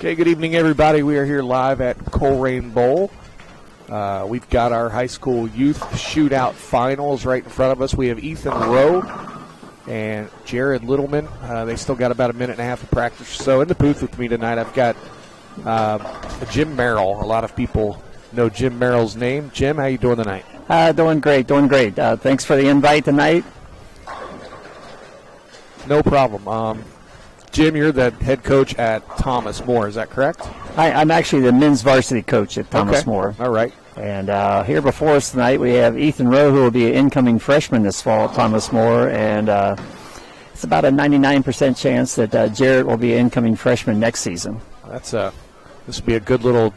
Okay, good evening, everybody. We are here live at Colerain Bowl. We've got our high school youth shootout finals right in front of us. We have Ethan Rowe and Jared Littleman. They still got about a minute and a half of practice. So in the booth with me tonight, I've got Jim Merrill. A lot of people know Jim Merrill's name. Jim, how you doing tonight? Doing great. Thanks for the invite tonight. No problem. Jim, you're the head coach at Thomas More, is that correct? I'm actually the men's varsity coach at Thomas More. All right. And here before us tonight we have Ethan Rowe, who will be an incoming freshman this fall at Thomas More. And it's about a 99% chance that Jared will be an incoming freshman next season. This will be a good little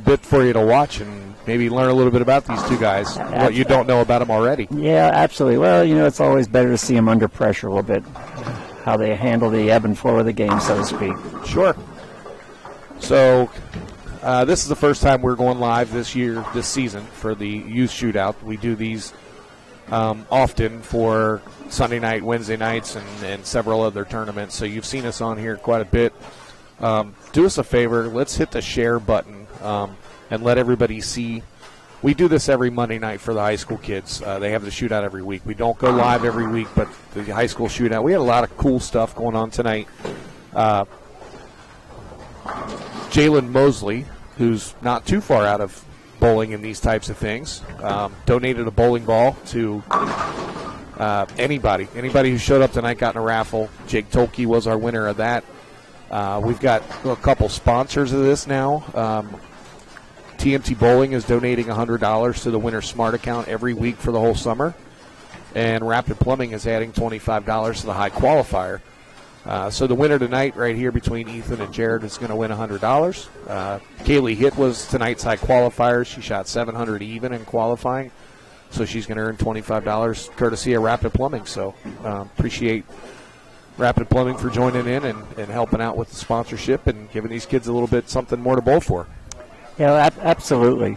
bit for you to watch and maybe learn a little bit about these two guys, what you don't know about them already. Yeah, absolutely. Well, it's always better to see them under pressure a little bit, how they handle the ebb and flow of the game, so to speak. Sure. So this is the first time we're going live this season for the youth shootout. We do these often for Sunday night, Wednesday nights, and several other tournaments. So you've seen us on here quite a bit. Do us a favor. Let's hit the share button and let everybody see. We do this every Monday night for the high school kids. They have the shootout every week. We don't go live every week, but the high school shootout, we had a lot of cool stuff going on tonight. Jalen Mosley, who's not too far out of bowling in these types of things, donated a bowling ball to anybody who showed up tonight got in a raffle. Jake Tolke was our winner of that. We've got a couple sponsors of this now. TMT Bowling is donating $100 to the Winter Smart account every week for the whole summer. And Rapid Plumbing is adding $25 to the High Qualifier. So the winner tonight right here between Ethan and Jared is going to win $100. Kaylee Hitt was tonight's High Qualifier. She shot 700 even in qualifying. So she's going to earn $25 courtesy of Rapid Plumbing. So appreciate Rapid Plumbing for joining in and helping out with the sponsorship and giving these kids a little bit something more to bowl for. Yeah, absolutely.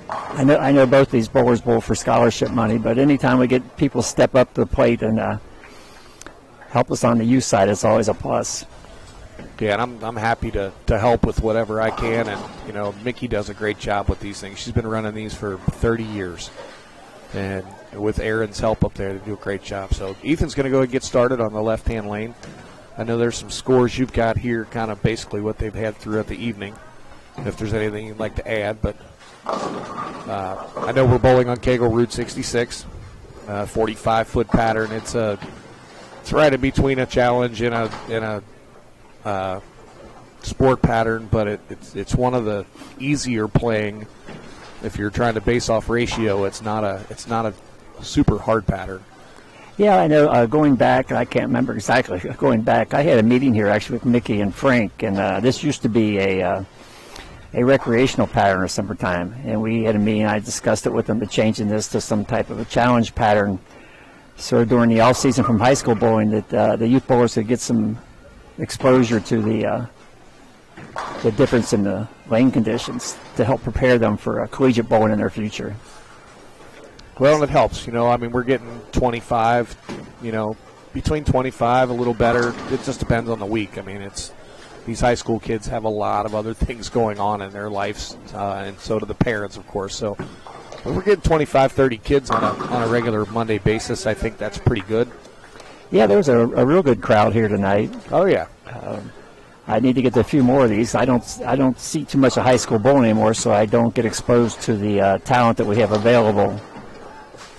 I know both these bowlers bowl for scholarship money, but anytime we get people step up to the plate and help us on the youth side, it's always a plus. Yeah, and I'm happy to help with whatever I can, and Mickey does a great job with these things. She's been running these for 30 years, and with Aaron's help up there, they do a great job. So Ethan's going to go and get started on the left-hand lane. I know there's some scores you've got here, kind of basically what they've had throughout the evening, if there's anything you'd like to add. But I know we're bowling on Kegel Route 66, 45-foot pattern. It's right in between a challenge and a sport pattern, but it's one of the easier playing. If you're trying to base off ratio, it's not a super hard pattern. Yeah, I know. Going back, I can't remember exactly. Going back, I had a meeting here actually with Mickey and Frank, and this used to be a recreational pattern or summertime, and we had a meeting. I discussed it with them to changing this to some type of a challenge pattern. So during the off season from high school bowling, that the youth bowlers could get some exposure to the difference in the lane conditions to help prepare them for collegiate bowling in their future. Well, it helps. We're getting 25, between 25, a little better. It just depends on the week. These high school kids have a lot of other things going on in their lives, and so do the parents, of course. So when we're getting 25, 30 kids on a regular Monday basis, I think that's pretty good. Yeah, there was a real good crowd here tonight. Oh, yeah. I need to get to a few more of these. I don't see too much of high school bowling anymore, so I don't get exposed to the talent that we have available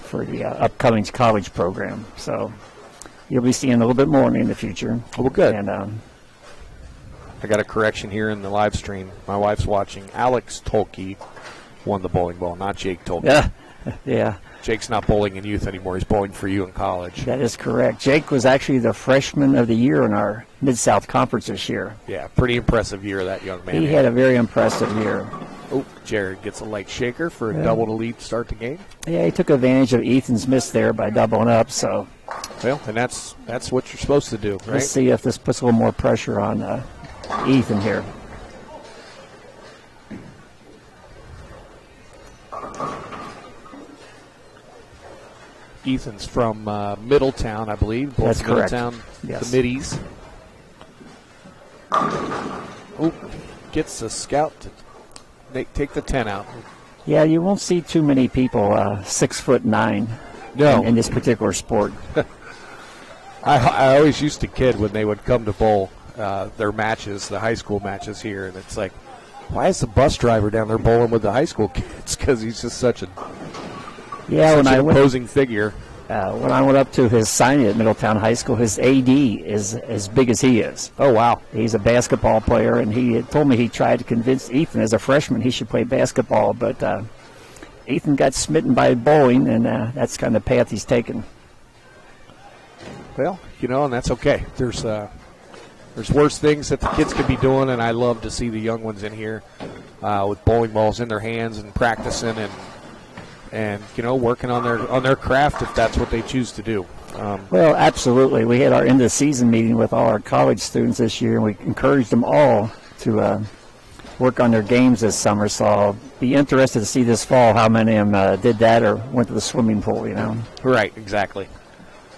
for the upcoming college program. So you'll be seeing a little bit more of me in the future. Well, good. And I got a correction here in the live stream. My wife's watching. Alex Tolke won the bowling ball, not Jake Tolke. Yeah. Jake's not bowling in youth anymore. He's bowling for you in college. That is correct. Jake was actually the freshman of the year in our Mid-South Conference this year. Yeah, pretty impressive year that young man. He had a very impressive year. Oh, Jared gets a light shaker for a double to lead to start the game. Yeah, he took advantage of Ethan's miss there by doubling up. So, well, and that's what you're supposed to do, right? Let's see if this puts a little more pressure on Ethan here. Ethan's from Middletown, I believe. That's correct. Middletown, yes. The Middies. Oop, gets the scout to take the 10 out. Yeah, you won't see too many people 6'9" No. in this particular sport. I always used to kid when they would come to bowl their matches, the high school matches here, and it's like, why is the bus driver down there bowling with the high school kids? Because he's just such an imposing figure. When I went up to his signing at Middletown High School, his AD is as big as he is. Oh, wow. He's a basketball player, and he had told me he tried to convince Ethan as a freshman he should play basketball, but Ethan got smitten by bowling, and that's kind of the path he's taken. Well, and that's okay. There's worse things that the kids could be doing, and I love to see the young ones in here with bowling balls in their hands and practicing and working on their craft if that's what they choose to do. Well, absolutely. We had our end of season meeting with all our college students this year, and we encouraged them all to work on their games this summer. So I'll be interested to see this fall how many of them did that or went to the swimming pool. Right, exactly.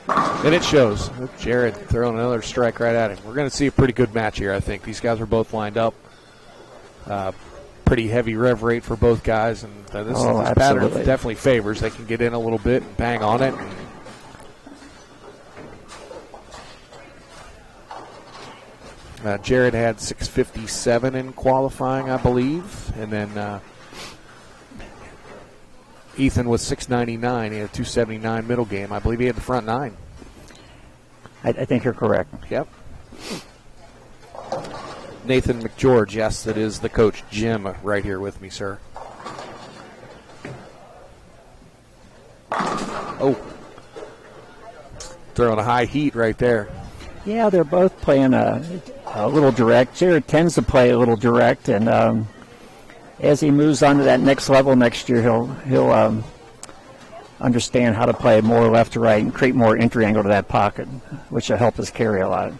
And it shows. Jared throwing another strike right at him. We're going to see a pretty good match here, I think. These guys are both lined up. Pretty heavy rev rate for both guys, and this pattern definitely favors. They can get in a little bit and bang on it. Jared had 657 in qualifying, I believe, and then Ethan was 699. He had a 279 middle game. I believe he had the front 9. I think you're correct. Yep. Nathan McGeorge, yes, that is the coach, Jim, right here with me, sir. Oh, throwing a high heat right there. Yeah, they're both playing a little direct. Jared tends to play a little direct, and as he moves on to that next level next year, he'll understand how to play more left to right and create more entry angle to that pocket, which will help his carry a lot.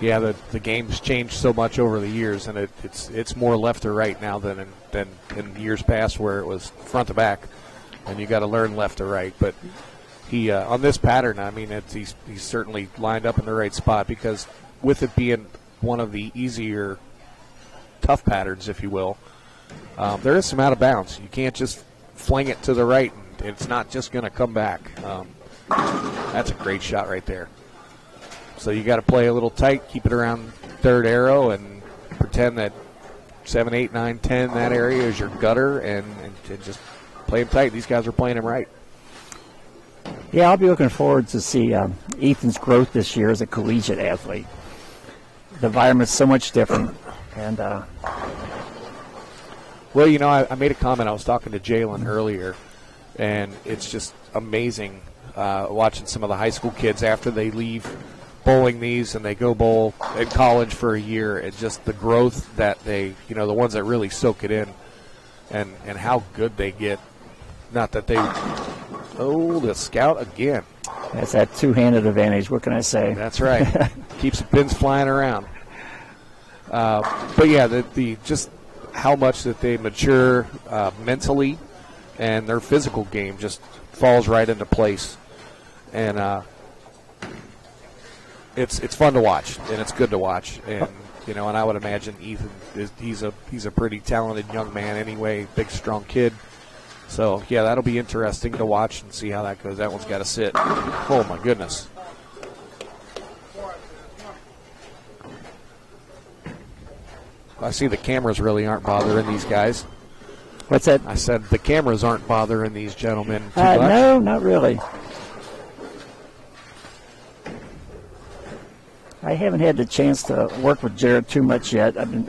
Yeah, the game's changed so much over the years, and it's more left to right now than in years past where it was front to back, and you got to learn left to right. But he on this pattern, I mean, he's certainly lined up in the right spot because with it being one of the easier, tough patterns, if you will, there is some out of bounds. You can't just fling it to the right, and it's not just going to come back. That's a great shot right there. So you got to play a little tight, keep it around third arrow, and pretend that 7, 8, 9, 10, that area is your gutter, and just play them tight. These guys are playing them right. Yeah, I'll be looking forward to see Ethan's growth this year as a collegiate athlete. The environment's so much different. And well, I made a comment. I was talking to Jalen earlier, and it's just amazing watching some of the high school kids after they leave bowling these and they go bowl in college for a year, and just the growth that they, the ones that really soak it in and how good they get. Not that they, the scout again. That's that two-handed advantage. What can I say? That's right. Keeps the pins flying around. But yeah, the just how much that they mature mentally, and their physical game just falls right into place. And it's fun to watch, and it's good to watch. And and I would imagine Ethan he's a pretty talented young man anyway, big strong kid. So yeah, that'll be interesting to watch and see how that goes. That one's got to sit. Oh my goodness. I see the cameras really aren't bothering these guys. What's that? I said the cameras aren't bothering these gentlemen too much. No, not really. I haven't had the chance to work with Jared too much yet. I've been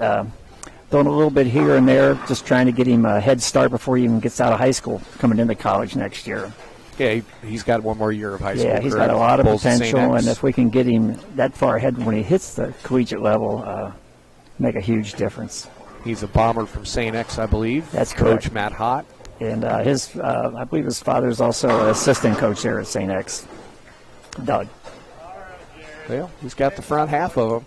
doing a little bit here and there, just trying to get him a head start before he even gets out of high school, coming into college next year. Yeah, he's got one more year of high school. Yeah, he's got a lot of potential, and if we can get him that far ahead when he hits the collegiate level, make a huge difference. He's a bomber from St. X, I believe. That's correct. Coach Matt Hott. And I believe his father is also an assistant coach there at St. X, Doug. Well, he's got the front half of them.